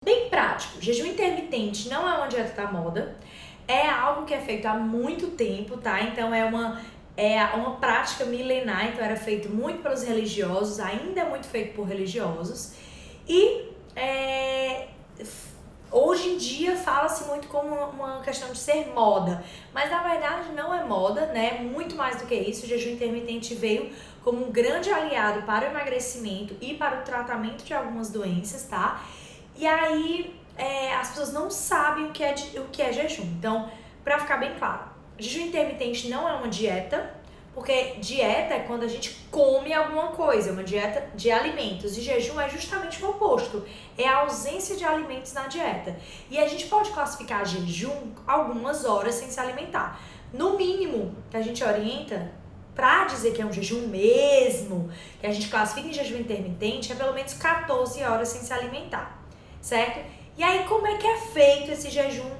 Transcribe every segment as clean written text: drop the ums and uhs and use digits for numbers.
Bem prático, jejum intermitente não é uma dieta da moda, é algo que é feito há muito tempo, tá? Então é uma prática milenar, então era feito muito pelos religiosos, ainda é muito feito por religiosos. E hoje em dia fala-se muito como uma questão de ser moda, mas na verdade não é moda, né? Muito mais do que isso, o jejum intermitente veio como um grande aliado para o emagrecimento e para o tratamento de algumas doenças, tá? E aí as pessoas não sabem o que é jejum. Então, para ficar bem claro, jejum intermitente não é uma dieta, porque dieta é quando a gente come alguma coisa, uma dieta de alimentos. E jejum é justamente o oposto, é a ausência de alimentos na dieta. E a gente pode classificar jejum algumas horas sem se alimentar. No mínimo, que a gente orienta para dizer que é um jejum mesmo, que a gente classifica em jejum intermitente, é pelo menos 14 horas sem se alimentar, certo? E aí, como é que é feito esse jejum,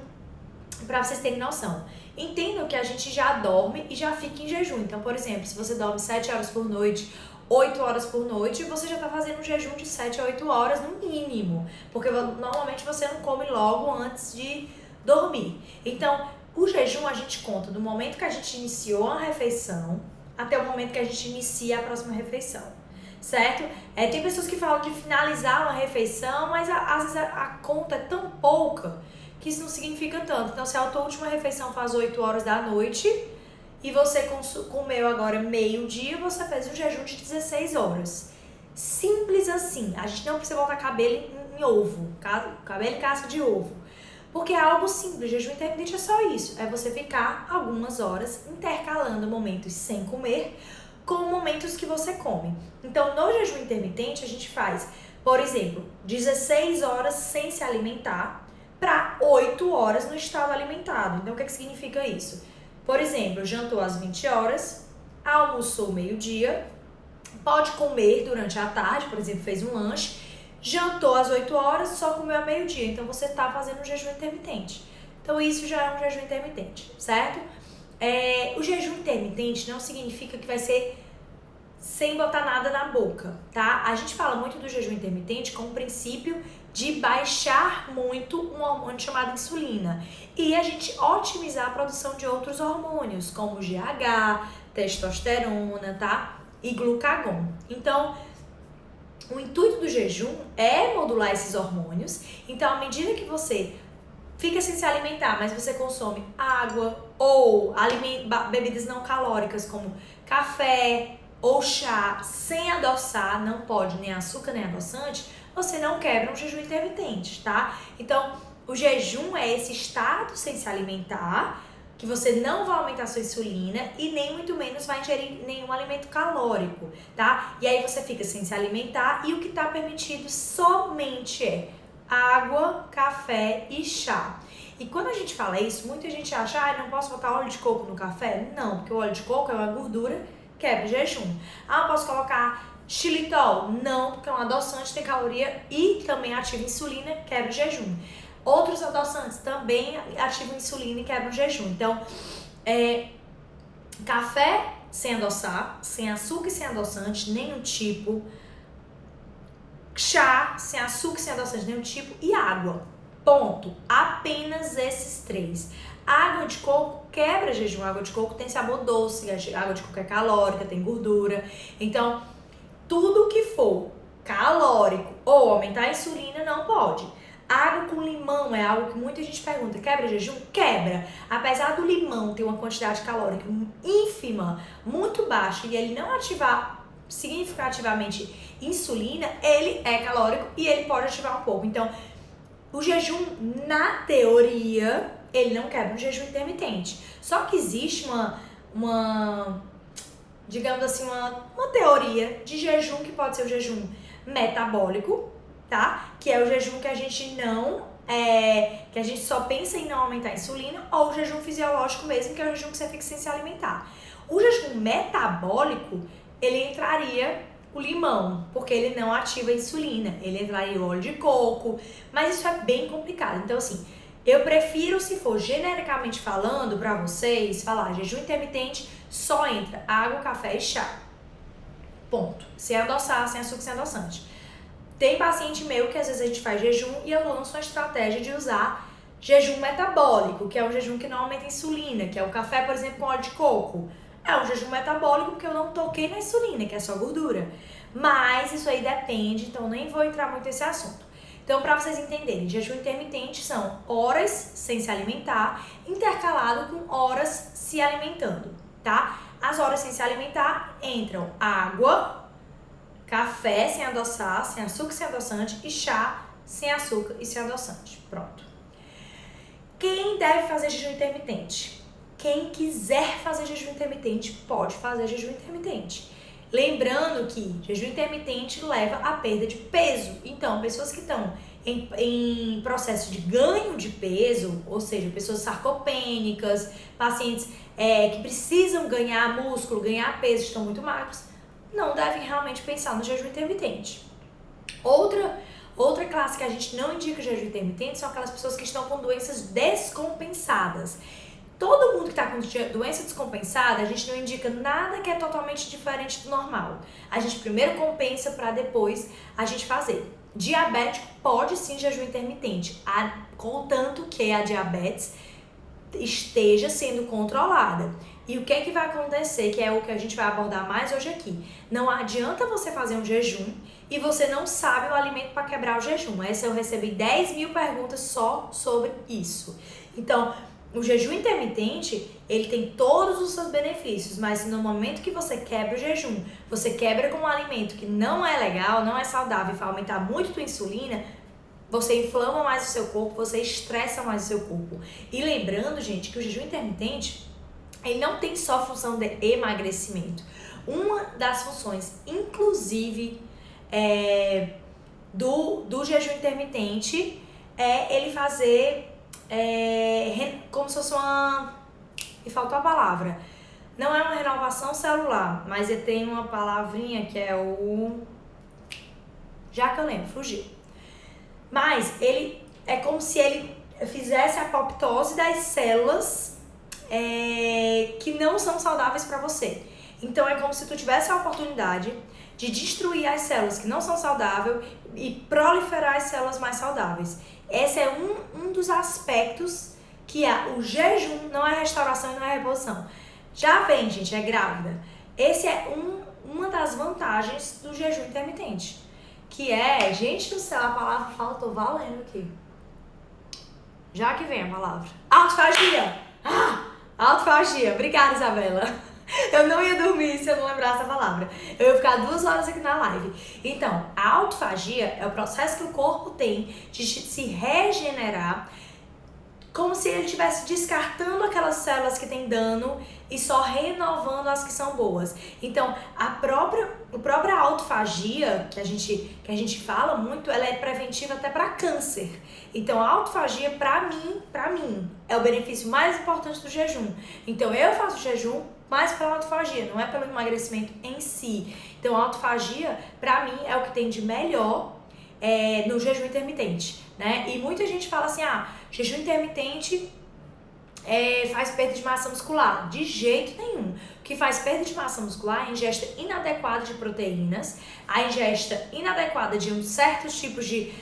para vocês terem noção? Entendam que a gente já dorme e já fica em jejum. Então, por exemplo, se você dorme 7 horas por noite, 8 horas por noite, você já está fazendo um jejum de 7 a 8 horas no mínimo, porque normalmente você não come logo antes de dormir. Então, o jejum a gente conta do momento que a gente iniciou a refeição até o momento que a gente inicia a próxima refeição, certo? Tem pessoas que falam de finalizar uma refeição, mas às vezes a conta é tão pouca que isso não significa tanto. Então, se a tua última refeição faz 8 horas da noite e você comeu agora meio-dia, você fez um jejum de 16 horas. Simples assim. A gente não precisa botar cabelo em ovo, cabelo em casca de ovo. Porque é algo simples, jejum intermitente é só isso. É você ficar algumas horas intercalando momentos sem comer com momentos que você come. Então, no jejum intermitente, a gente faz, por exemplo, 16 horas sem se alimentar para 8 horas no estado alimentado. Então, o que significa isso? Por exemplo, jantou às 20 horas, almoçou meio-dia, pode comer durante a tarde, por exemplo, fez um lanche, jantou às 8 horas, só comeu ao meio-dia. Então, você está fazendo um jejum intermitente. Então, isso já é um jejum intermitente, certo? O jejum intermitente não significa que vai ser sem botar nada na boca, tá? A gente fala muito do jejum intermitente com o princípio de baixar muito um hormônio chamado insulina e a gente otimizar a produção de outros hormônios, como GH, testosterona, tá? E glucagon. Então, o intuito do jejum é modular esses hormônios. Então, à medida que você fica sem se alimentar, mas você consome água ou bebidas não calóricas como café ou chá sem adoçar, não pode nem açúcar nem adoçante, você não quebra um jejum intermitente, tá? Então, o jejum é esse estado sem se alimentar, que você não vai aumentar a sua insulina e nem muito menos vai ingerir nenhum alimento calórico, tá? E aí você fica sem se alimentar e o que está permitido somente é água, café e chá. E quando a gente fala isso, muita gente acha, não posso botar óleo de coco no café? Não, porque o óleo de coco é uma gordura, quebra jejum. Posso colocar xilitol? Não, porque é um adoçante, tem caloria e também ativa insulina, quebra jejum. Outros adoçantes também ativam insulina e quebram jejum. Então, café sem adoçar, sem açúcar e sem adoçante, nenhum tipo. Chá sem açúcar e sem adoçante, nenhum tipo. E água. Ponto. Apenas esses 3. Água de coco quebra jejum. Água de coco tem sabor doce. Água de coco é calórica, tem gordura. Então, tudo que for calórico ou aumentar a insulina não pode. Água com limão é algo que muita gente pergunta, quebra jejum? Quebra. Apesar do limão ter uma quantidade calórica ínfima, muito baixa, e ele não ativar significativamente insulina, ele é calórico e ele pode ativar um pouco. Então, o jejum, na teoria, ele não quebra um jejum intermitente. Só que existe digamos assim, uma teoria de jejum que pode ser o jejum metabólico, tá? Que é o jejum que a gente que a gente só pensa em não aumentar a insulina, ou o jejum fisiológico mesmo, que é o jejum que você fica sem se alimentar. O jejum metabólico, ele entraria o limão, porque ele não ativa a insulina, ele entraria o óleo de coco, mas isso é bem complicado. Então, assim, eu prefiro, se for genericamente falando pra vocês, falar jejum intermitente só entra água, café e chá. Ponto. Sem adoçar, sem açúcar, sem adoçante. Tem paciente meu que às vezes a gente faz jejum e eu lanço uma estratégia de usar jejum metabólico, que é um jejum que não aumenta a insulina, que é o café, por exemplo, com óleo de coco. É um jejum metabólico porque eu não toquei na insulina, que é só gordura. Mas isso aí depende, então nem vou entrar muito nesse assunto. Então, para vocês entenderem, jejum intermitente são horas sem se alimentar, intercalado com horas se alimentando, tá? As horas sem se alimentar entram água, café sem adoçar, sem açúcar, sem adoçante e chá sem açúcar e sem adoçante. Pronto. Quem deve fazer jejum intermitente? Quem quiser fazer jejum intermitente pode fazer jejum intermitente. Lembrando que jejum intermitente leva à perda de peso. Então, pessoas que estão em processo de ganho de peso, ou seja, pessoas sarcopênicas, pacientes que precisam ganhar músculo, ganhar peso, estão muito magros, não devem realmente pensar no jejum intermitente. Outra classe que a gente não indica jejum intermitente são aquelas pessoas que estão com doenças descompensadas. Todo mundo que está com doença descompensada, a gente não indica nada que é totalmente diferente do normal. A gente primeiro compensa para depois a gente fazer. Diabético pode sim jejum intermitente, contanto que a diabetes esteja sendo controlada. E o que é que vai acontecer, que é o que a gente vai abordar mais hoje aqui. Não adianta você fazer um jejum e você não sabe o alimento para quebrar o jejum. Essa eu recebi 10 mil perguntas só sobre isso. Então, o jejum intermitente, ele tem todos os seus benefícios, mas se no momento que você quebra o jejum, você quebra com um alimento que não é legal, não é saudável e vai aumentar muito a insulina, você inflama mais o seu corpo, você estressa mais o seu corpo. E lembrando, gente, que o jejum intermitente, ele não tem só função de emagrecimento. Uma das funções, inclusive, do jejum intermitente é ele fazer como se fosse uma... Me faltou a palavra. Não é uma renovação celular, mas ele tem uma palavrinha que é o... Já que eu lembro, fugiu. Mas ele é como se ele fizesse a apoptose das células que não são saudáveis para você. Então é como se tu tivesse a oportunidade de destruir as células que não são saudáveis e proliferar as células mais saudáveis. Esse é um dos aspectos que o jejum não é restauração e não é reposição. Já vem, gente, é grávida. Esse é uma das vantagens do jejum intermitente. Que é, gente do céu, a palavra faltou valendo aqui. Já que vem a palavra. Autofagia! Autofagia. Obrigada, Isabela. Eu não ia dormir se eu não lembrasse a palavra. Eu ia ficar 2 horas aqui na live. Então, a autofagia é o processo que o corpo tem de se regenerar, como se ele estivesse descartando aquelas células que têm dano e só renovando as que são boas. Então, a própria autofagia, que a gente fala muito, ela é preventiva até para câncer. Então, a autofagia, para mim, é o benefício mais importante do jejum. Então, eu faço jejum mais pela autofagia, não é pelo emagrecimento em si. Então, a autofagia, para mim, é o que tem de melhor no jejum intermitente, né? E muita gente fala assim, jejum intermitente faz perda de massa muscular. De jeito nenhum. O que faz perda de massa muscular é a ingesta inadequada de proteínas, a ingesta inadequada de certos tipos de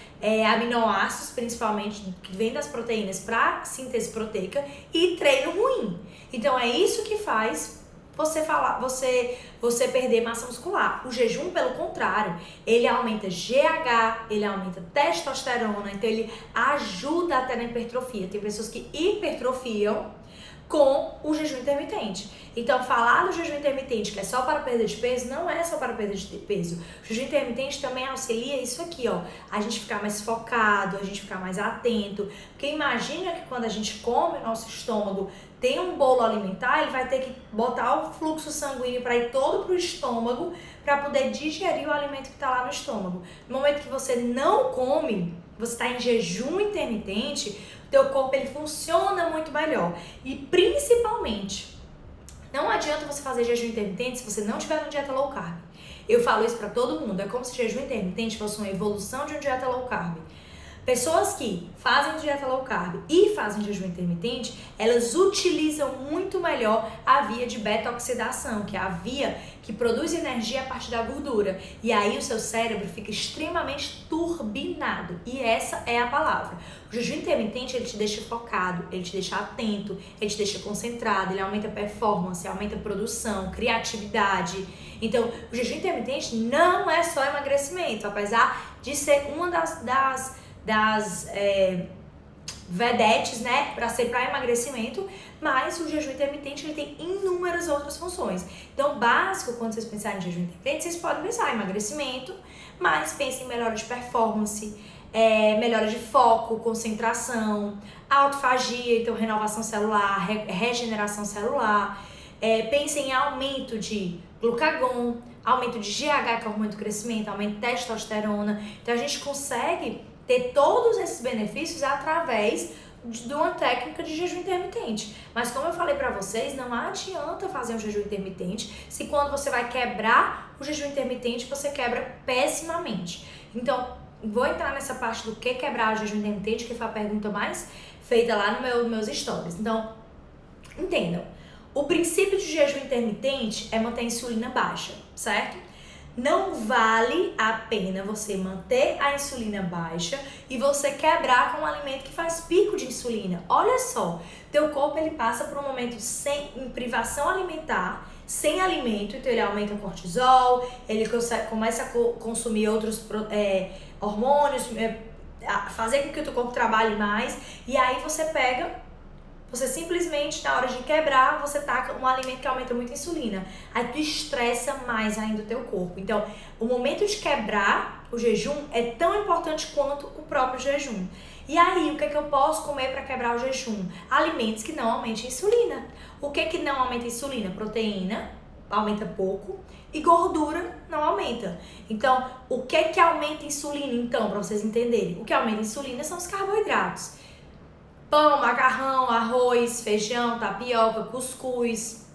aminoácidos, principalmente que vêm das proteínas para síntese proteica, e treino ruim. Então é isso que faz você perder massa muscular. O jejum, pelo contrário, ele aumenta GH, ele aumenta testosterona, então ele ajuda até na hipertrofia. Tem pessoas que hipertrofiam com o jejum intermitente. Então, falar do jejum intermitente, que é só para perda de peso, não é só para perda de peso. O jejum intermitente também auxilia isso aqui, ó. A gente ficar mais focado, a gente ficar mais atento. Porque imagina que quando a gente come, o nosso estômago tem um bolo alimentar, ele vai ter que botar o fluxo sanguíneo para ir todo pro estômago para poder digerir o alimento que está lá no estômago. No momento que você não come, você está em jejum intermitente, o teu corpo ele funciona muito melhor. E principalmente, não adianta você fazer jejum intermitente se você não tiver uma dieta low carb. Eu falo isso para todo mundo, é como se jejum intermitente fosse uma evolução de uma dieta low carb. Pessoas que fazem dieta low carb e fazem jejum intermitente, elas utilizam muito melhor a via de beta-oxidação, que é a via que produz energia a partir da gordura. E aí o seu cérebro fica extremamente turbinado. E essa é a palavra. O jejum intermitente, ele te deixa focado, ele te deixa atento, ele te deixa concentrado, ele aumenta a performance, aumenta a produção, criatividade. Então, o jejum intermitente não é só emagrecimento, apesar de ser uma das vedetes, né, para ser para emagrecimento, mas o jejum intermitente ele tem inúmeras outras funções. Então, básico, quando vocês pensarem em jejum intermitente, vocês podem pensar em emagrecimento, mas pensem em melhora de performance, melhora de foco, concentração, autofagia, então renovação celular, regeneração celular. Pensem em aumento de glucagon, aumento de GH, que é o hormônio do crescimento, aumento de testosterona. Então, a gente consegue ter todos esses benefícios através de uma técnica de jejum intermitente. Mas como eu falei pra vocês, não adianta fazer um jejum intermitente se quando você vai quebrar o jejum intermitente, você quebra pessimamente. Então, vou entrar nessa parte do que quebrar o jejum intermitente, que foi a pergunta mais feita lá nos meus stories. Então, entendam. O princípio de jejum intermitente é manter a insulina baixa, certo? Não vale a pena você manter a insulina baixa e você quebrar com um alimento que faz pico de insulina. Olha só, teu corpo ele passa por um momento em privação alimentar, sem alimento, então ele aumenta o cortisol, ele começa a consumir outros hormônios, fazer com que o teu corpo trabalhe mais, e aí você simplesmente, na hora de quebrar, você taca um alimento que aumenta muito a insulina. Aí tu estressa mais ainda o teu corpo. Então, o momento de quebrar o jejum é tão importante quanto o próprio jejum. E aí, o que é que eu posso comer para quebrar o jejum? Alimentos que não aumentem a insulina. O que é que não aumenta a insulina? Proteína, aumenta pouco. E gordura não aumenta. Então, o que é que aumenta a insulina, então, para vocês entenderem? O que aumenta a insulina são os carboidratos. Pão, macarrão, arroz, feijão, tapioca, cuscuz,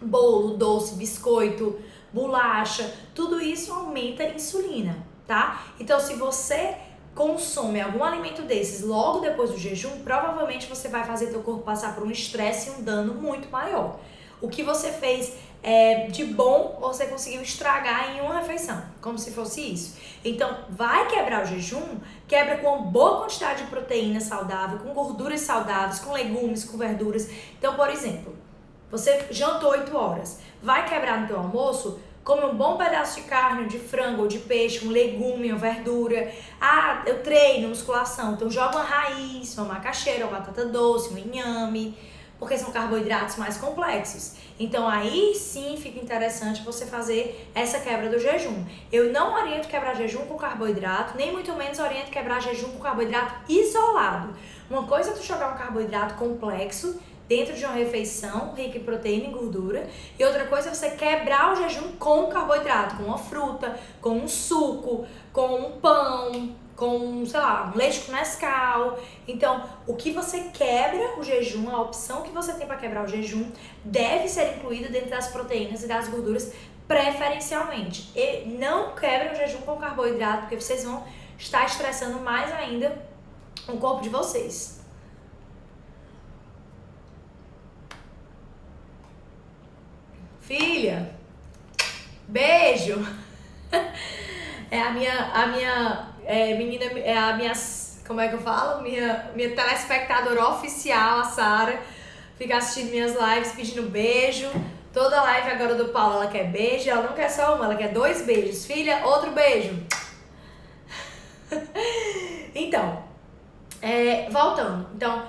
bolo, doce, biscoito, bolacha, tudo isso aumenta a insulina, tá? Então, se você consome algum alimento desses logo depois do jejum, provavelmente você vai fazer teu corpo passar por um estresse e um dano muito maior. O que você fez de bom, você conseguiu estragar em uma refeição, como se fosse isso. Então, vai quebrar o jejum, quebra com uma boa quantidade de proteína saudável, com gorduras saudáveis, com legumes, com verduras. Então, por exemplo, você jantou 8 horas, vai quebrar no teu almoço, come um bom pedaço de carne, de frango ou de peixe, um legume, uma verdura. Ah, eu treino musculação, então joga uma raiz, uma macaxeira, uma batata doce, um inhame, porque são carboidratos mais complexos. Então aí sim fica interessante você fazer essa quebra do jejum. Eu não oriento quebrar jejum com carboidrato, nem muito menos oriento quebrar jejum com carboidrato isolado. Uma coisa é tu jogar um carboidrato complexo dentro de uma refeição rica em proteína e gordura, e outra coisa é você quebrar o jejum com carboidrato, com uma fruta, com um suco, com um pão, com, sei lá, um leite com Nescau. Então, o que você quebra o jejum, a opção que você tem para quebrar o jejum, deve ser incluída dentro das proteínas e das gorduras preferencialmente. E não quebrem o jejum com carboidrato, porque vocês vão estar estressando mais ainda o corpo de vocês. Filha, beijo! Menina, como é que eu falo? Minha telespectadora oficial, a Sara, fica assistindo minhas lives pedindo beijo. Toda live agora do Paulo, ela quer beijo, ela não quer só uma, ela quer 2 beijos. Filha, outro beijo. Então, voltando. Então,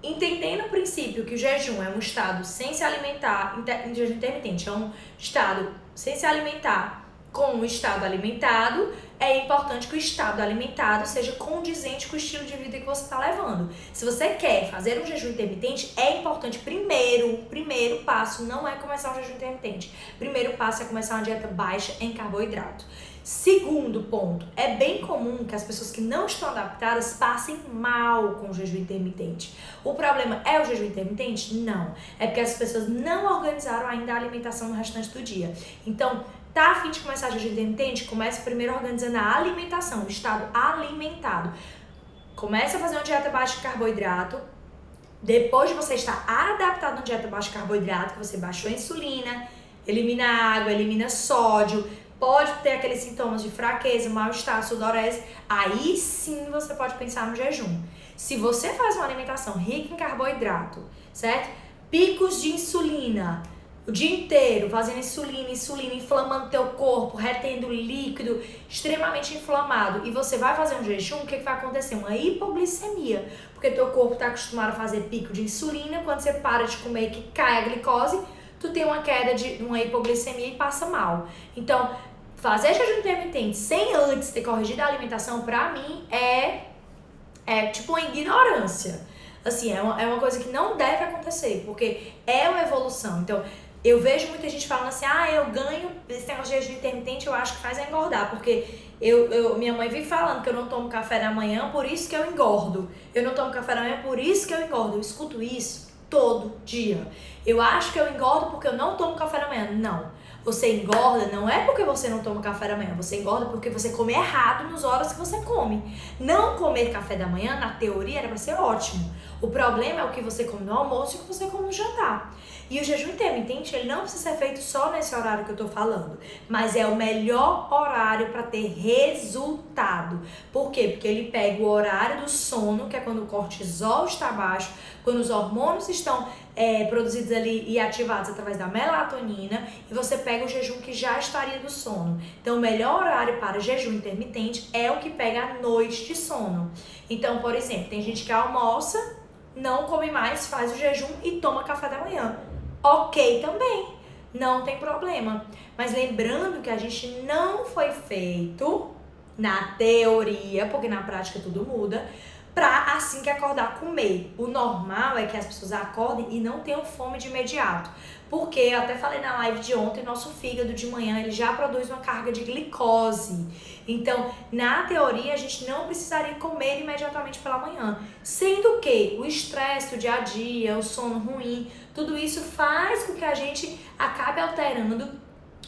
entendendo o princípio que o jejum é um estado sem se alimentar, jejum intermitente é um estado sem se alimentar com o estado alimentado, é importante que o estado alimentado seja condizente com o estilo de vida que você está levando. Se você quer fazer um jejum intermitente, é importante, primeiro passo não é começar um jejum intermitente. Primeiro passo é começar uma dieta baixa em carboidrato. Segundo ponto, é bem comum que as pessoas que não estão adaptadas passem mal com o jejum intermitente. O problema é o jejum intermitente? Não. É porque as pessoas não organizaram ainda a alimentação no restante do dia. Então, tá a fim de começar o jejum intermitente? Comece primeiro organizando a alimentação, o estado alimentado. Comece a fazer uma dieta baixa em carboidrato. Depois de você estar adaptado na dieta baixa em carboidrato, que você baixou a insulina, elimina água, elimina sódio, pode ter aqueles sintomas de fraqueza, mal-estar, sudorese, aí sim você pode pensar no jejum. Se você faz uma alimentação rica em carboidrato, certo? Picos de insulina, o dia inteiro fazendo insulina, inflamando teu corpo, retendo líquido, extremamente inflamado, e você vai fazer um jejum, o que vai acontecer? Uma hipoglicemia, porque teu corpo está acostumado a fazer pico de insulina, quando você para de comer que cai a glicose, tu tem uma queda de uma hipoglicemia e passa mal. Então, fazer jejum intermitente sem antes ter corrigido a alimentação, pra mim, é tipo uma ignorância. Assim, é uma coisa que não deve acontecer, porque é uma evolução. Então, eu vejo muita gente falando assim, eu ganho esse negócio de jejum intermitente, eu acho que faz engordar, porque minha mãe vive falando que eu não tomo café da manhã, por isso que eu engordo. Eu não tomo café da manhã, por isso que eu engordo. Eu escuto isso todo dia. Eu acho que eu engordo porque eu não tomo café da manhã. Não. Você engorda não é porque você não toma café da manhã, você engorda porque você come errado nas horas que você come. Não comer café da manhã, na teoria, era pra ser ótimo. O problema é o que você come no almoço e o que você come no jantar. E o jejum intermitente, ele não precisa ser feito só nesse horário que eu tô falando, mas é o melhor horário para ter resultado. Por quê? Porque ele pega o horário do sono, que é quando o cortisol está baixo, quando os hormônios estão produzidos ali e ativados através da melatonina, e você pega o jejum que já estaria do sono. Então, o melhor horário para jejum intermitente é o que pega a noite de sono. Então, por exemplo, tem gente que almoça, não come mais, faz o jejum e toma café da manhã. Ok também, não tem problema. Mas lembrando que a gente não foi feito, na teoria, porque na prática tudo muda, pra assim que acordar comer. O normal é que as pessoas acordem e não tenham fome de imediato. Porque, eu até falei na live de ontem, nosso fígado de manhã ele já produz uma carga de glicose. Então, na teoria, a gente não precisaria comer imediatamente pela manhã. Sendo que o estresse, o dia a dia, o sono ruim, tudo isso faz com que a gente acabe alterando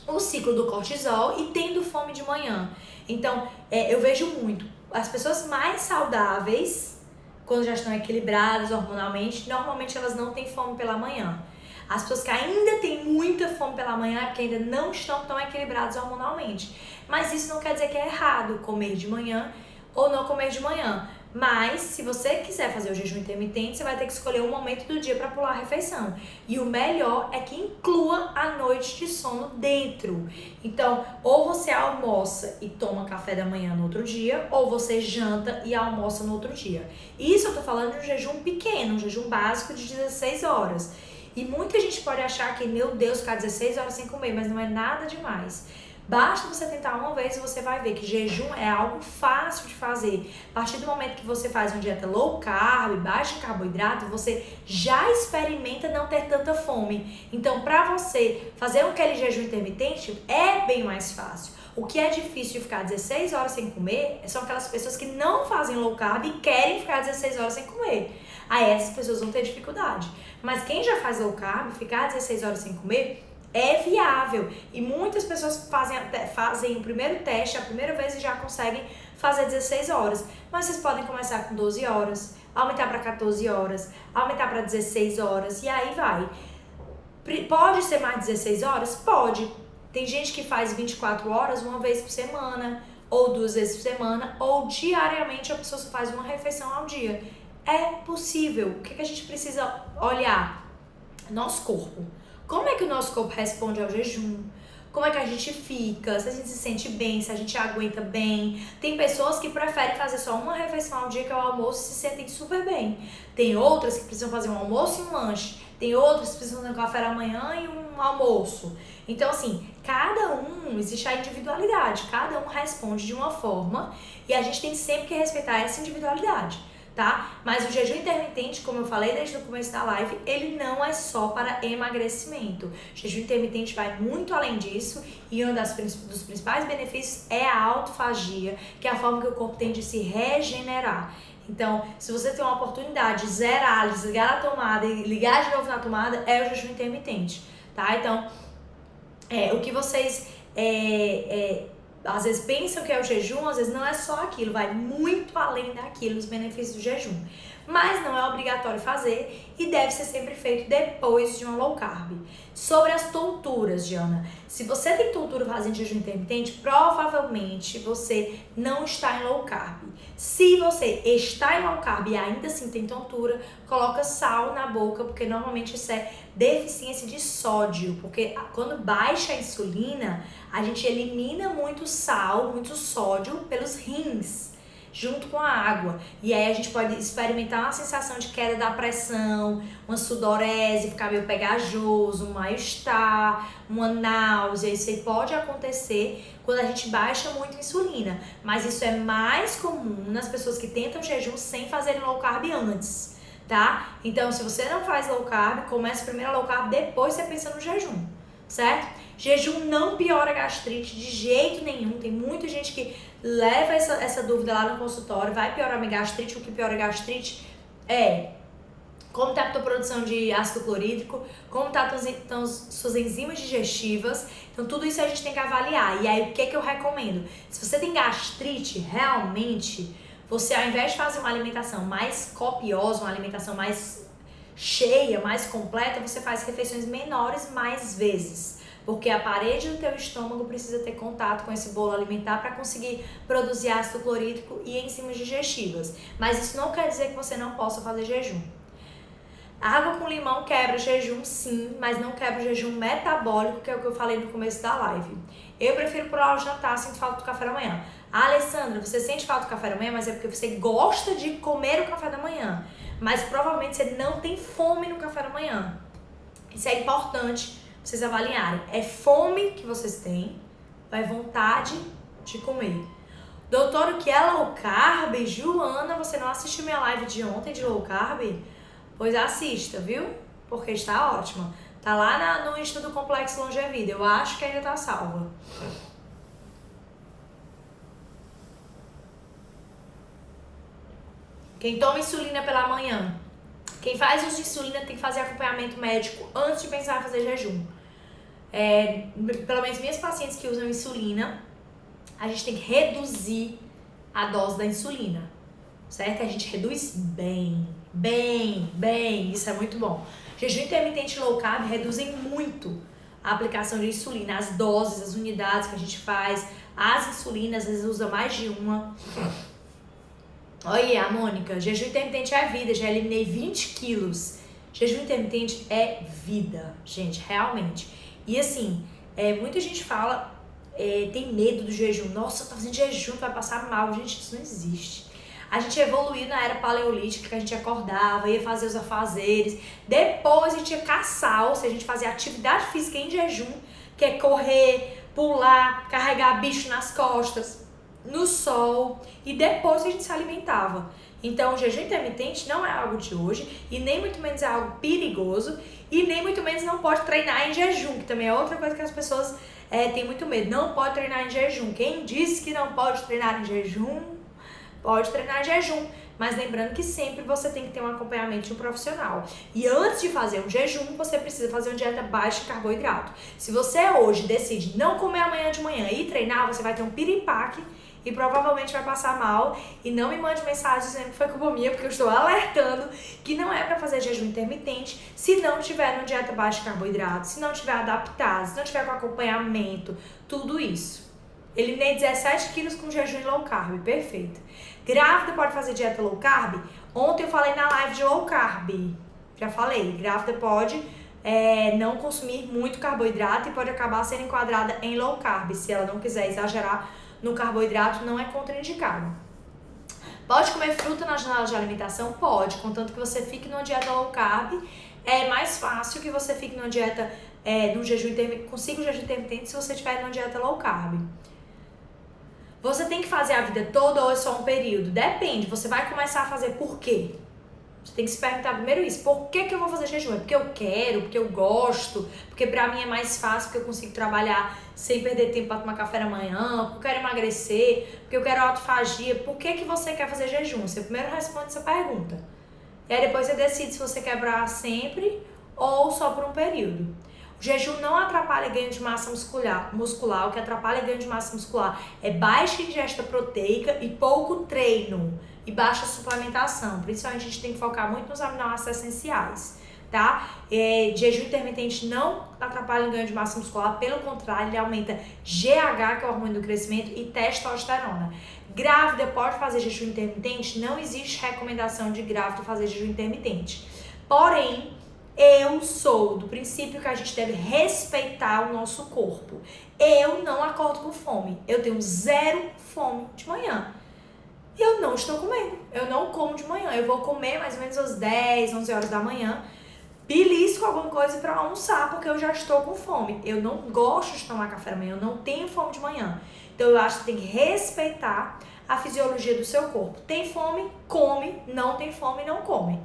o ciclo do cortisol e tendo fome de manhã. Então, eu vejo muito. As pessoas mais saudáveis, quando já estão equilibradas hormonalmente, normalmente elas não têm fome pela manhã. As pessoas que ainda têm muita fome pela manhã é porque ainda não estão tão equilibradas hormonalmente. Mas isso não quer dizer que é errado comer de manhã ou não comer de manhã. Mas, se você quiser fazer o jejum intermitente, você vai ter que escolher um momento do dia para pular a refeição. E o melhor é que inclua a noite de sono dentro. Então, ou você almoça e toma café da manhã no outro dia, ou você janta e almoça no outro dia. Isso eu tô falando de um jejum pequeno, um jejum básico de 16 horas. E muita gente pode achar que, meu Deus, ficar 16 horas sem comer, mas não é nada demais. Basta você tentar uma vez e você vai ver que jejum é algo fácil de fazer. A partir do momento que você faz uma dieta low carb, baixa em carboidrato, você já experimenta não ter tanta fome. Então, para você fazer aquele jejum intermitente, é bem mais fácil. O que é difícil de ficar 16 horas sem comer são aquelas pessoas que não fazem low carb e querem ficar 16 horas sem comer. Aí essas pessoas vão ter dificuldade. Mas quem já faz low carb, ficar 16 horas sem comer, é viável. E muitas pessoas fazem o primeiro teste, a primeira vez e já conseguem fazer 16 horas. Mas vocês podem começar com 12 horas, aumentar para 14 horas, aumentar para 16 horas e aí vai. Pode ser mais 16 horas? Pode. Tem gente que faz 24 horas uma vez por semana, ou 2 vezes por semana, ou diariamente a pessoa só faz uma refeição ao dia. É possível. O que a gente precisa olhar? Nosso corpo. Como é que o nosso corpo responde ao jejum? Como é que a gente fica? Se a gente se sente bem, se a gente aguenta bem. Tem pessoas que preferem fazer só uma refeição ao dia, que é o almoço, e se sentem super bem. Tem outras que precisam fazer um almoço e um lanche. Tem outras que precisam fazer um café da manhã e um almoço. Então, assim, existe a individualidade. Cada um responde de uma forma e a gente tem sempre que respeitar essa individualidade. Tá? Mas o jejum intermitente, como eu falei desde o começo da live, ele não é só para emagrecimento. O jejum intermitente vai muito além disso e um dos principais benefícios é a autofagia, que é a forma que o corpo tem de se regenerar. Então, se você tem uma oportunidade de zerar, desligar a tomada e ligar de novo na tomada, é o jejum intermitente, tá? Então, o que vocês às vezes pensam que é o jejum, às vezes não é só aquilo, vai muito além daquilo, os benefícios do jejum. Mas não é obrigatório fazer e deve ser sempre feito depois de uma low carb. Sobre as tonturas, Diana, se você tem tontura fazendo jejum intermitente, provavelmente você não está em low carb. Se você está em low carb e ainda assim tem tontura, coloca sal na boca, porque normalmente isso é deficiência de sódio, porque quando baixa a insulina, a gente elimina muito sal, muito sódio pelos rins, junto com a água. E aí a gente pode experimentar uma sensação de queda da pressão, uma sudorese, ficar meio pegajoso, um mal-estar, uma náusea. Isso aí pode acontecer quando a gente baixa muito a insulina. Mas isso é mais comum nas pessoas que tentam jejum sem fazerem low carb antes, tá? Então, se você não faz low carb, comece primeiro a low carb, depois você pensa no jejum, certo? Jejum não piora a gastrite de jeito nenhum. Tem muita gente que leva essa dúvida lá no consultório. Vai piorar a minha gastrite? O que piora a gastrite é como está a tua produção de ácido clorídrico, como estão suas enzimas digestivas. Então tudo isso a gente tem que avaliar. E aí o que eu recomendo? Se você tem gastrite, realmente, você ao invés de fazer uma alimentação mais copiosa, uma alimentação mais cheia, mais completa, você faz refeições menores mais vezes. Porque a parede do teu estômago precisa ter contato com esse bolo alimentar para conseguir produzir ácido clorídrico e enzimas digestivas. Mas isso não quer dizer que você não possa fazer jejum. Água com limão quebra o jejum, sim, mas não quebra o jejum metabólico, que é o que eu falei no começo da live. Eu prefiro pular o jantar, sinto falta do café da manhã. Alessandra, você sente falta do café da manhã, mas é porque você gosta de comer o café da manhã. Mas provavelmente você não tem fome no café da manhã. Isso é importante vocês avaliarem. É fome que vocês têm, ou é vontade de comer? Doutor, o que é low carb? Joana, você não assistiu minha live de ontem de low carb? Pois assista, viu? Porque está ótima. Tá lá no Insta do Complexo Longevida. Eu acho que ainda tá salva. Quem toma insulina pela manhã, quem faz uso de insulina tem que fazer acompanhamento médico antes de pensar em fazer jejum. Pelo menos minhas pacientes que usam insulina, a gente tem que reduzir a dose da insulina, certo? A gente reduz bem, isso é muito bom. Jejum intermitente e low carb reduzem muito a aplicação de insulina, as doses, as unidades que a gente faz, as insulinas, às vezes usa mais de uma. Olha, a Mônica, jejum intermitente é vida, já eliminei 20 quilos. Jejum intermitente é vida, gente, realmente. E assim, muita gente fala, tem medo do jejum. Nossa, tá fazendo jejum, vai passar mal. Gente, isso não existe. A gente evoluiu na era paleolítica, que a gente acordava, ia fazer os afazeres. Depois a gente ia caçar, ou seja, a gente fazia atividade física em jejum, que é correr, pular, carregar bicho nas costas, no sol. E depois a gente se alimentava. Então, o jejum intermitente não é algo de hoje e nem muito menos é algo perigoso e nem muito menos não pode treinar em jejum, que também é outra coisa que as pessoas têm muito medo. Não pode treinar em jejum. Quem disse que não pode treinar em jejum, pode treinar em jejum. Mas lembrando que sempre você tem que ter um acompanhamento de um profissional. E antes de fazer um jejum, você precisa fazer uma dieta baixa em carboidrato. Se você hoje decide não comer amanhã de manhã e treinar, você vai ter um piripaque e provavelmente vai passar mal. E não me mande mensagem dizendo que foi culpa minha, porque eu estou alertando que não é para fazer jejum intermitente se não tiver uma dieta baixa em carboidrato, se não tiver adaptado, se não tiver com acompanhamento, tudo isso. Eliminei 17 quilos com jejum e low carb, perfeito. Grávida pode fazer dieta low carb? Ontem eu falei na live de low carb, já falei, grávida pode não consumir muito carboidrato e pode acabar sendo enquadrada em low carb, se ela não quiser exagerar no carboidrato, não é contraindicado. Pode comer fruta na janela de alimentação? Pode, contanto que você fique numa dieta low carb. É mais fácil que você fique numa dieta, num jejum intermitente, consiga o jejum intermitente se você estiver numa dieta low carb. Você tem que fazer a vida toda ou é só um período? Depende, você vai começar a fazer por quê? Você tem que se perguntar primeiro isso, por que eu vou fazer jejum? É porque eu quero, porque eu gosto, porque pra mim é mais fácil, porque eu consigo trabalhar sem perder tempo pra tomar café da manhã, porque eu quero emagrecer, porque eu quero autofagia. Por que você quer fazer jejum? Você primeiro responde essa pergunta. E aí depois você decide se você quer pra sempre ou só por um período. O jejum não atrapalha ganho de massa muscular. O que atrapalha ganho de massa muscular é baixa ingesta proteica e pouco treino e baixa suplementação. Por isso a gente tem que focar muito nos aminoácidos essenciais, tá? Jejum intermitente não atrapalha o ganho de massa muscular, pelo contrário, ele aumenta GH, que é o hormônio do crescimento, e testosterona. Grávida pode fazer jejum intermitente? Não existe recomendação de grávida fazer jejum intermitente. Porém, eu sou do princípio que a gente deve respeitar o nosso corpo. Eu não acordo com fome. Eu tenho zero fome de manhã. E eu não estou comendo. Eu não como de manhã. Eu vou comer mais ou menos às 10, 11 horas da manhã. Belisco alguma coisa para almoçar, porque eu já estou com fome. Eu não gosto de tomar café da manhã. Eu não tenho fome de manhã. Então eu acho que tem que respeitar a fisiologia do seu corpo. Tem fome? Come. Não tem fome? Não come.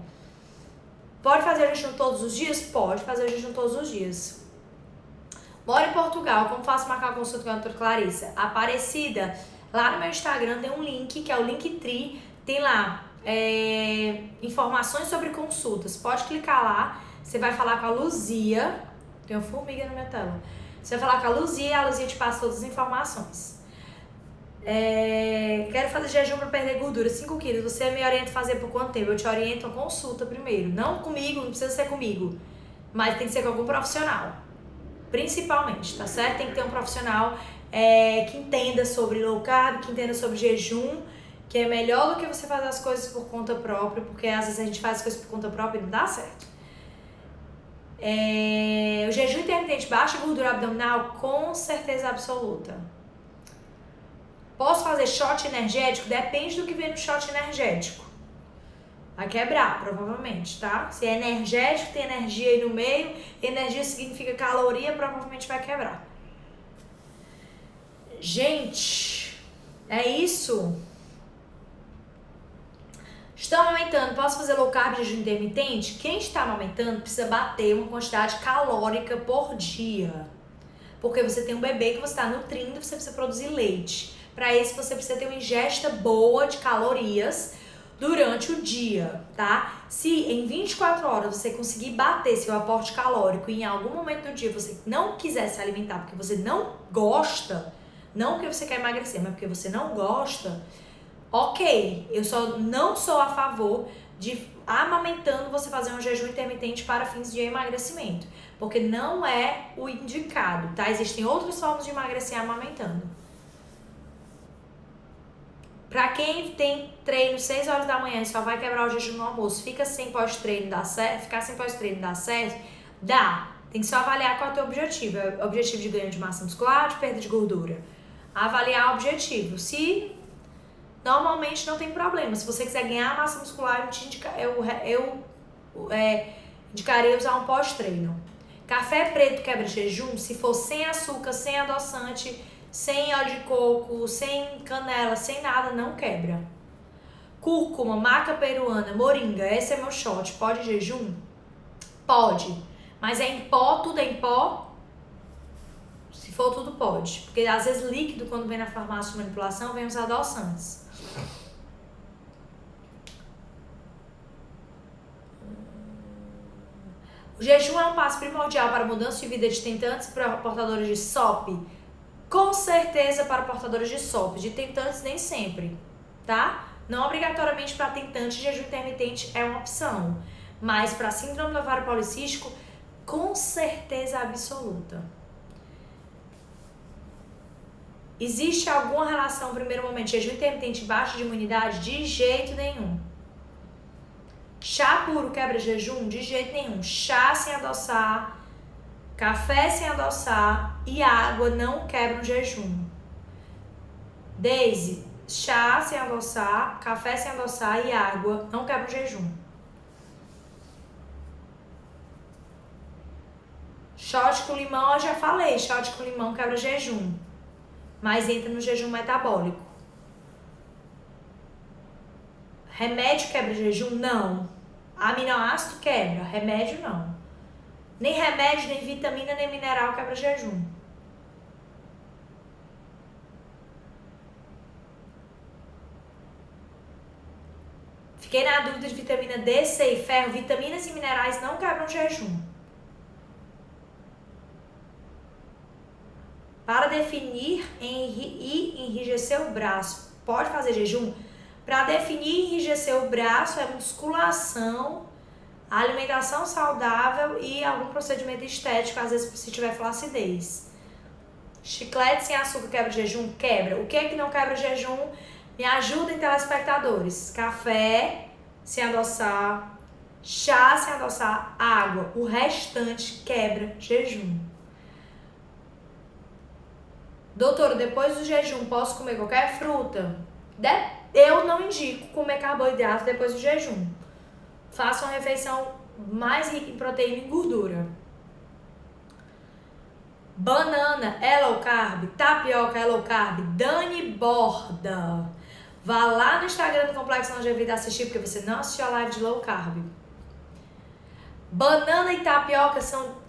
Pode fazer jejum todos os dias? Pode fazer jejum todos os dias. Moro em Portugal. Como faço marcar consulta com a doutora Clarissa? Aparecida. Lá no meu Instagram tem um link, que é o Linktree. Tem lá informações sobre consultas. Pode clicar lá. Você vai falar com a Luzia. Tem uma formiga na minha tela. Você vai falar com a Luzia te passa todas as informações. Quero fazer jejum para perder gordura, 5 quilos. Você me orienta a fazer por quanto tempo? Eu te oriento a consulta primeiro. Não comigo, não precisa ser comigo. Mas tem que ser com algum profissional. Principalmente, tá certo? Tem que ter um profissional que entenda sobre low carb, que entenda sobre jejum, que é melhor do que você fazer as coisas por conta própria, porque às vezes a gente faz as coisas por conta própria e não dá certo. O jejum intermitente baixa gordura abdominal? Com certeza absoluta. Posso fazer shot energético? Depende do que vem no shot energético. Vai quebrar, provavelmente, tá? Se é energético, tem energia aí no meio, energia significa caloria, provavelmente vai quebrar. Gente, é isso. Estão amamentando, posso fazer low carb jejum intermitente? Quem está amamentando precisa bater uma quantidade calórica por dia. Porque você tem um bebê que você está nutrindo, você precisa produzir leite. Para isso, você precisa ter uma ingesta boa de calorias durante o dia, tá? Se em 24 horas você conseguir bater seu aporte calórico e em algum momento do dia você não quiser se alimentar porque você não gosta, não porque você quer emagrecer, mas porque você não gosta, ok, eu só não sou a favor de amamentando você fazer um jejum intermitente para fins de emagrecimento, porque não é o indicado, tá? Existem outras formas de emagrecer amamentando. Pra quem tem treino 6 horas da manhã e só vai quebrar o jejum no almoço, fica sem pós-treino, dá certo? Ficar sem pós-treino dá certo? Dá. Tem que só avaliar qual é o teu objetivo. É o objetivo de ganho de massa muscular ou de perda de gordura? Avaliar o objetivo. Se normalmente não tem problema. Se você quiser ganhar massa muscular, eu indicaria usar um pós-treino. Café preto quebra jejum? Se for sem açúcar, sem adoçante, sem óleo de coco, sem canela, sem nada, não quebra. Cúrcuma, maca peruana, moringa, esse é meu shot. Pode jejum? Pode. Mas é em pó, tudo é em pó? Se for tudo pode. Porque às vezes líquido, quando vem na farmácia de manipulação, vem os adoçantes. O jejum é um passo primordial para a mudança de vida de tentantes e para portadores de SOP? Com certeza para portadores de SOP. De tentantes nem sempre, tá? Não obrigatoriamente para tentantes, jejum intermitente é uma opção. Mas para síndrome do ovário policístico, com certeza absoluta. Existe alguma relação, no primeiro momento, jejum intermitente e baixa de imunidade? De jeito nenhum. Chá puro quebra jejum? De jeito nenhum. Chá sem adoçar, café sem adoçar e água não quebram jejum. Daisy, chá sem adoçar, café sem adoçar e água não quebram jejum. Shot com limão, eu já falei, shot com limão quebra jejum, mas entra no jejum metabólico. Remédio quebra jejum? Não. Aminoácido quebra, remédio não. Nem remédio, nem vitamina, nem mineral quebra jejum. Fiquei na dúvida de vitamina D, C e ferro. Vitaminas e minerais não quebram jejum. Para definir e enrijecer o braço, pode fazer jejum? Para definir e enrijecer o braço é musculação, alimentação saudável e algum procedimento estético, às vezes se tiver flacidez. Chiclete sem açúcar quebra jejum? Quebra. O que é que não quebra jejum? Me ajudem, telespectadores. Café sem adoçar, chá sem adoçar, água. O restante quebra jejum. Doutora, depois do jejum posso comer qualquer fruta? Eu não indico comer carboidrato depois do jejum. Faça uma refeição mais rica em proteína e gordura. Banana é low carb, tapioca é low carb. Dani Borda. Vá lá no Instagram do Complexo Longevidade assistir, porque você não assistiu a live de low carb. Banana e tapioca são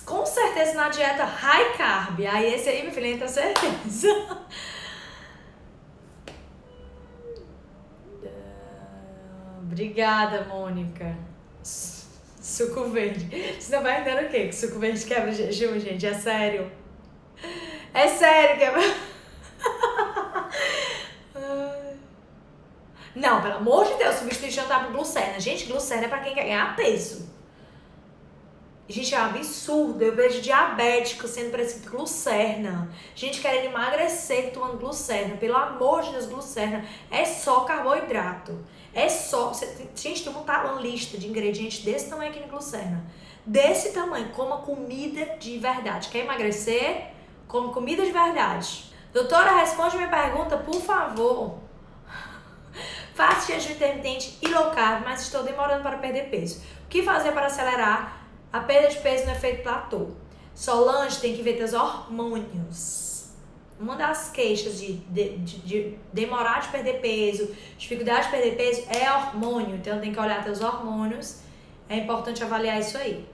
com certeza na dieta high carb. Aí esse aí, meu filho, entra certeza. Obrigada, Mônica. Suco verde. Você não vai entender o quê? Que suco verde quebra jejum, gente? É sério. É sério, quebra. Não, pelo amor de Deus, substituir jantar por glucerna. Gente, glucerna é pra quem quer ganhar peso. Gente, é um absurdo. Eu vejo diabético sendo prescrito glucerna. Gente querendo emagrecer tomando glucerna. Pelo amor de Deus, glucerna é só carboidrato. É só... Gente, tem uma lista de ingredientes desse tamanho aqui no glucerna. Desse tamanho. Coma comida de verdade. Quer emagrecer? Come comida de verdade. Doutora, responde minha pergunta, por favor. Faço jejum intermitente e low carb, mas estou demorando para perder peso. O que fazer para acelerar a perda de peso no efeito platô? Solange, tem que ver teus hormônios. Uma das queixas de demorar de perder peso, dificuldade de perder peso, é hormônio. Então tem que olhar teus hormônios. É importante avaliar isso aí.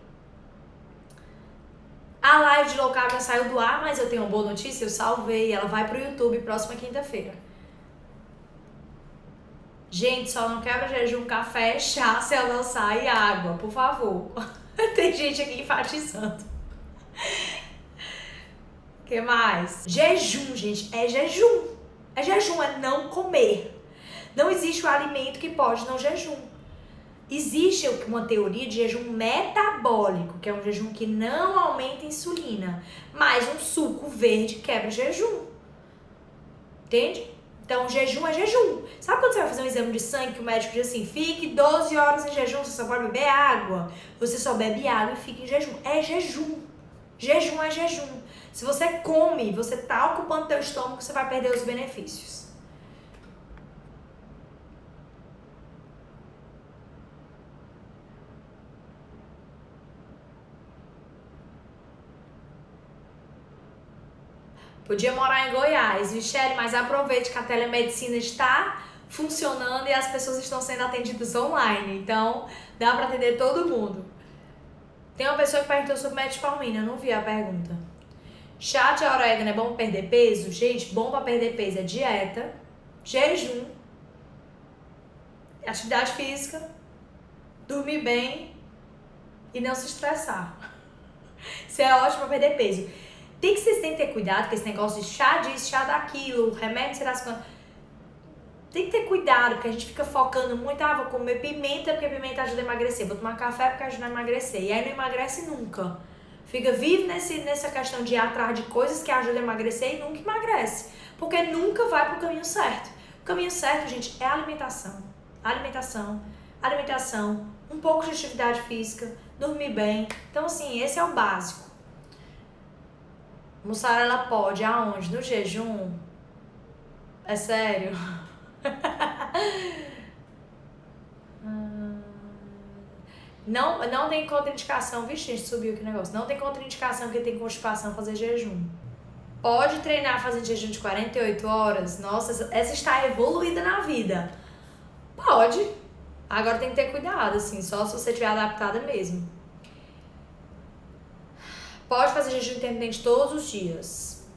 A live de low carb já saiu do ar, mas eu tenho uma boa notícia, eu salvei. Ela vai pro YouTube próxima quinta-feira. Gente, só não quebra jejum, café, chá, sem adoçar e água, por favor. Tem gente aqui enfatizando. O que mais? Jejum, gente, é jejum. É jejum, é não comer. Não existe um alimento que pode não jejum. Existe uma teoria de jejum metabólico, que é um jejum que não aumenta a insulina. Mas um suco verde quebra jejum. Entende? Então, jejum é jejum. Sabe quando você vai fazer um exame de sangue que o médico diz assim, fique 12 horas em jejum, você só pode beber água. Você só bebe água e fica em jejum. É jejum. Jejum é jejum. Se você come, você está ocupando teu estômago, você vai perder os benefícios. Podia morar em Goiás, Michele, mas aproveite que a telemedicina está funcionando e as pessoas estão sendo atendidas online. Então, dá para atender todo mundo. Tem uma pessoa que perguntou sobre metformina, eu não vi a pergunta. Chá de orégano é bom para perder peso? Gente, bom para perder peso é dieta, jejum, atividade física, dormir bem e não se estressar. Isso é ótimo para perder peso. Tem que vocês têm que ter cuidado com esse negócio de chá disso, chá daquilo, remédio, sei lá as coisas. Tem que ter cuidado, porque a gente fica focando muito, vou comer pimenta porque pimenta ajuda a emagrecer, vou tomar café porque ajuda a emagrecer. E aí não emagrece nunca. Vive nessa questão de ir atrás de coisas que ajudam a emagrecer e nunca emagrece. Porque nunca vai pro caminho certo. O caminho certo, gente, é alimentação. Alimentação, um pouco de atividade física, dormir bem. Então, assim, esse é o básico. Mussarela pode aonde? No jejum? É sério? Não tem contraindicação. Vixe, gente, subiu aqui o negócio. Não tem contraindicação porque tem constipação fazer jejum. Pode treinar fazendo jejum de 48 horas? Nossa, essa está evoluída na vida. Pode. Agora tem que ter cuidado, assim, só se você estiver adaptada mesmo. Pode fazer jejum intermitente todos os dias.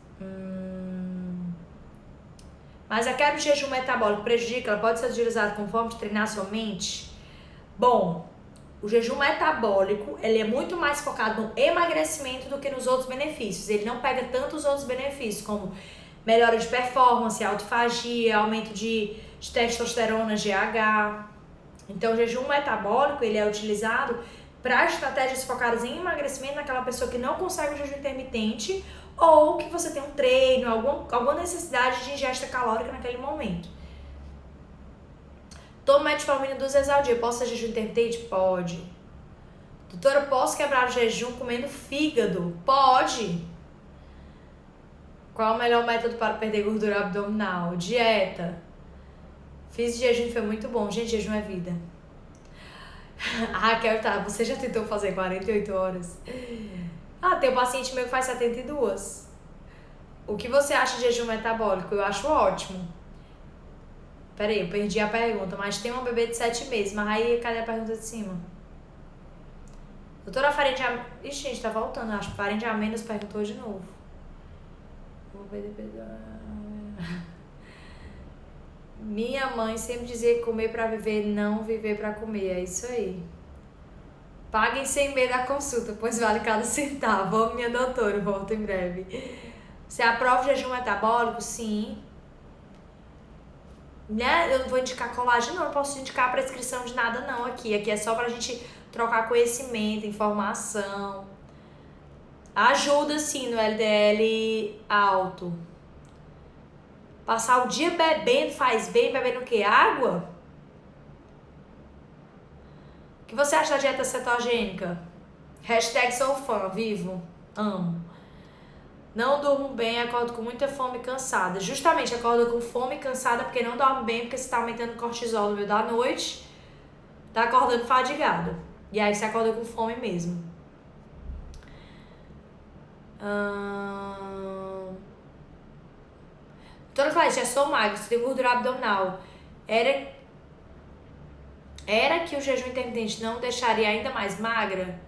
Mas a quebra de jejum metabólico prejudica? Ela pode ser utilizada como forma de treinar sua mente? Bom, O jejum metabólico, ele é muito mais focado no emagrecimento do que nos outros benefícios. Ele não pega tanto os outros benefícios, como melhora de performance, autofagia, aumento de testosterona, GH. Então, o jejum metabólico, ele é utilizado para estratégias focadas em emagrecimento naquela pessoa que não consegue o jejum intermitente ou que você tem um treino, alguma necessidade de ingesta calórica naquele momento. Tomo metformina 2 vezes ao dia, posso ser jejum intermitente? Pode. Doutora, posso quebrar o jejum comendo fígado? Pode. Qual é o melhor método para perder gordura abdominal? Dieta. Fiz jejum e foi muito bom. Gente, jejum é vida. Raquel, tá, você já tentou fazer 48 horas? Tem um paciente meu que faz 72. O que você acha de jejum metabólico? Eu acho ótimo. Peraí, eu perdi a pergunta, mas tem uma bebê de 7 meses. Mas aí, cadê a pergunta de cima? Doutora Farinha... Ixi, gente, tá voltando. Acho que Farinha Menos perguntou de novo. Minha mãe sempre dizia que comer pra viver, não viver pra comer. É isso aí. Paguem sem medo a consulta, pois vale cada centavo. Ô, minha doutora, volto em breve. Você aprova o jejum metabólico? Sim. Né? Eu não vou indicar colágeno, não posso indicar prescrição de nada não aqui. Aqui é só pra gente trocar conhecimento, informação. Ajuda sim no LDL alto. Passar o dia bebendo faz bem, bebendo o quê? Água? O que você acha da dieta cetogênica? Hashtag sou fã, vivo, amo. Não durmo bem, acordo com muita fome e cansada. Justamente, acorda com fome e cansada porque não dorme bem, porque você tá aumentando o cortisol no meio da noite, tá acordando fadigado. E aí você acorda com fome mesmo. Doutora Cláudia, já sou magra, você tem gordura abdominal. Era que o jejum intermitente não deixaria ainda mais magra?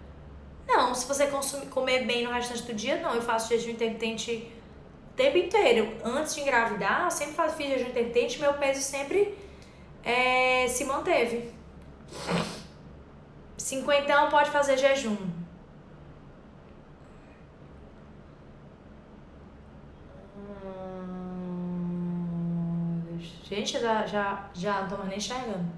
Não, se você comer bem no restante do dia, não. Eu faço jejum intermitente o tempo inteiro. Antes de engravidar, eu sempre fiz jejum intermitente, meu peso sempre se manteve. 50 pode fazer jejum. Gente, já não tô mais nem enxergando.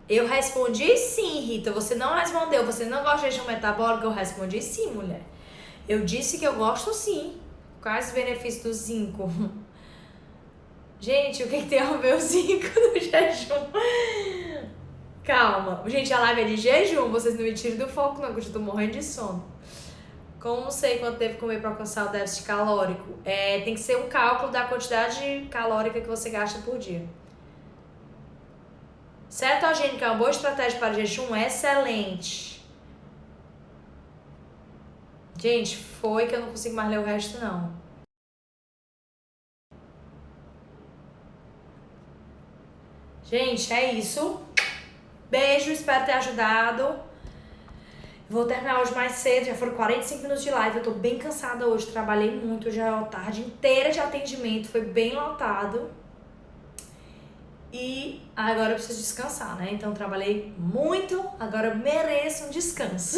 Eu respondi sim, Rita. Você não respondeu. Você não gosta de jejum metabólico? Eu respondi sim, mulher. Eu disse que eu gosto sim. Quais os benefícios do zinco? Gente, o que tem a ver o zinco no jejum? Calma. Gente, a live é de jejum. Vocês não me tiram do foco, não, que eu já tô morrendo de sono. Como sei quanto deve comer para alcançar o déficit calórico? Tem que ser um cálculo da quantidade calórica que você gasta por dia. Cetogênica é uma boa estratégia para jejum? Excelente. Gente, foi que eu não consigo mais ler o resto, não. Gente, é isso. Beijo, espero ter ajudado. Vou terminar hoje mais cedo, já foram 45 minutos de live. Eu tô bem cansada hoje, trabalhei muito, já é a tarde inteira de atendimento, foi bem lotado. E agora eu preciso descansar, né? Então trabalhei muito, agora eu mereço um descanso.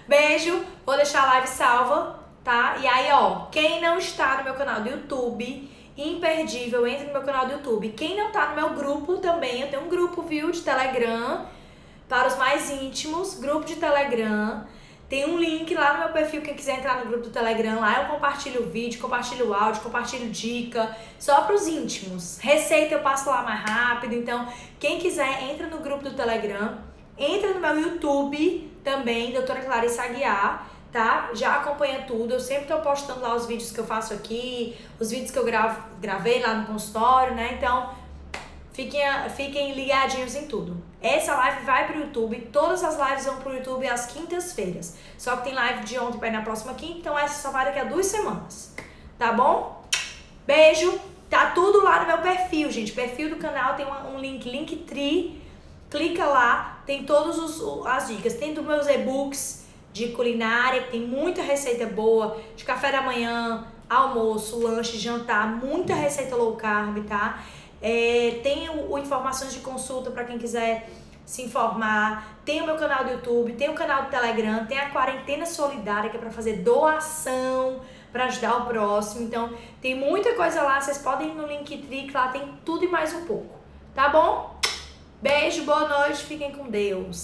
Beijo, vou deixar a live salva, tá? E aí, ó, quem não está no meu canal do YouTube, imperdível, entre no meu canal do YouTube. Quem não tá no meu grupo também, eu tenho um grupo, viu, de Telegram, para os mais íntimos, grupo de Telegram. Tem um link lá no meu perfil, quem quiser entrar no grupo do Telegram, lá eu compartilho o vídeo, compartilho o áudio, compartilho dica, só para os íntimos. Receita eu passo lá mais rápido, então quem quiser entra no grupo do Telegram, entra no meu YouTube também, doutora Clarissa Aguiar, tá? Já acompanha tudo, eu sempre tô postando lá os vídeos que eu faço aqui, os vídeos que eu gravei lá no consultório, né? Então, fiquem ligadinhos em tudo. Essa live vai pro YouTube, todas as lives vão pro YouTube às quintas-feiras. Só que tem live de ontem para ir na próxima quinta, então essa só vai daqui a 2 semanas. Tá bom? Beijo! Tá tudo lá no meu perfil, gente. Perfil do canal tem um link, Linktree. Clica lá, tem todas as dicas. Tem dos meus e-books, de culinária, tem muita receita boa, de café da manhã, almoço, lanche, jantar, muita receita low carb, tá? Tem informações de consulta para quem quiser se informar, tem o meu canal do YouTube, tem o canal do Telegram, tem a Quarentena Solidária, que é para fazer doação, para ajudar o próximo. Então, tem muita coisa lá, vocês podem ir no Linktree, que lá tem tudo e mais um pouco, tá bom? Beijo, boa noite, fiquem com Deus.